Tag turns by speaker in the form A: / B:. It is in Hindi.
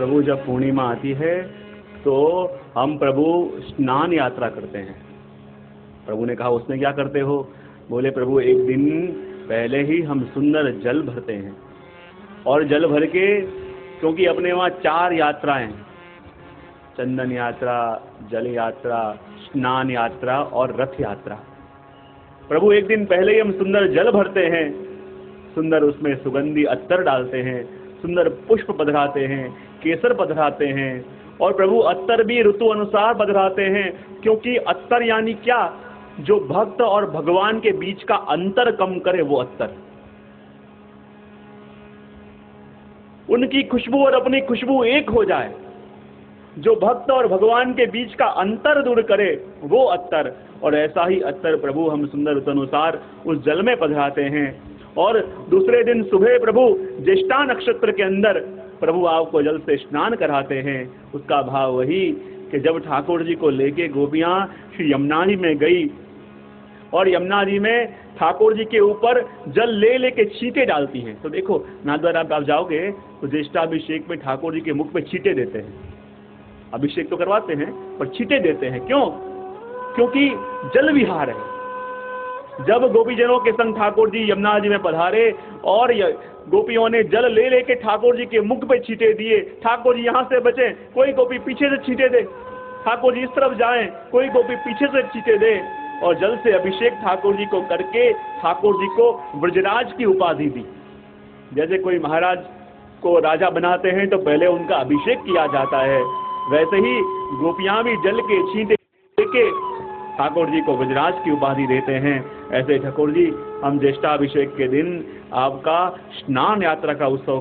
A: प्रभु जब पूर्णिमा आती है तो हम प्रभु स्नान यात्रा करते हैं। प्रभु ने कहा उसमें क्या करते हो? बोले प्रभु एक दिन पहले ही हम सुंदर जल भरते हैं और जल भर के, क्योंकि अपने वहाँ 4 यात्राएं, चंदन यात्रा, जल यात्रा, स्नान यात्रा और रथ यात्रा। प्रभु एक दिन पहले ही हम सुंदर जल भरते हैं, सुंदर उसमें सुगंधी अत्तर डालते हैं, सुंदर पुष्प पधराते हैं, केसर पधराते हैं और प्रभु अत्तर भी ऋतु अनुसार पधराते हैं, क्योंकि अत्तर यानी क्या? जो भक्त और भगवान के बीच का अंतर कम करे वो अत्तर। उनकी खुशबू और अपनी खुशबू एक हो जाए, जो भक्त और भगवान के बीच का अंतर दूर करे वो अत्तर। और ऐसा ही अत्तर प्रभु हम सुंदर ऋतु अनुसार उस जल में पधराते हैं। और दूसरे दिन सुबह प्रभु ज्येष्ठा नक्षत्र के अंदर प्रभु आपको जल से स्नान कराते हैं। उसका भाव वही कि जब ठाकुर जी को लेके गोपियां श्री यमुना जी में गई और यमुना जी में ठाकुर जी के ऊपर जल ले लेके छींटे डालती हैं। तो देखो नाथद्वारा आप जाओगे तो ज्येष्ठाभिषेक में ठाकुर जी के मुख पे छींटे देते हैं। अभिषेक तो करवाते हैं पर छींटे देते हैं। क्यों? क्योंकि जल विहार है। जब गोपीजनों के संग ठाकुर जी यमुना जी में पधारे और गोपियों ने जल ले लेके ठाकुर जी के मुख पे छींटे दिए, ठाकुर जी यहाँ से बचे, कोई गोपी पीछे से छींटे दे, ठाकुर जी इस तरफ जाएं, कोई गोपी पीछे से छींटे दे, और जल से अभिषेक ठाकुर जी को करके ठाकुर जी को ब्रजराज की उपाधि दी। जैसे कोई महाराज को राजा बनाते हैं तो पहले उनका अभिषेक किया जाता है, वैसे ही गोपियां भी जल के छींटे के ठाकुर जी को ब्रजराज की उपाधि देते हैं। ऐसे ठाकुर जी हम ज्येष्ठाभिषेक के दिन आपका स्नान यात्रा का उत्सव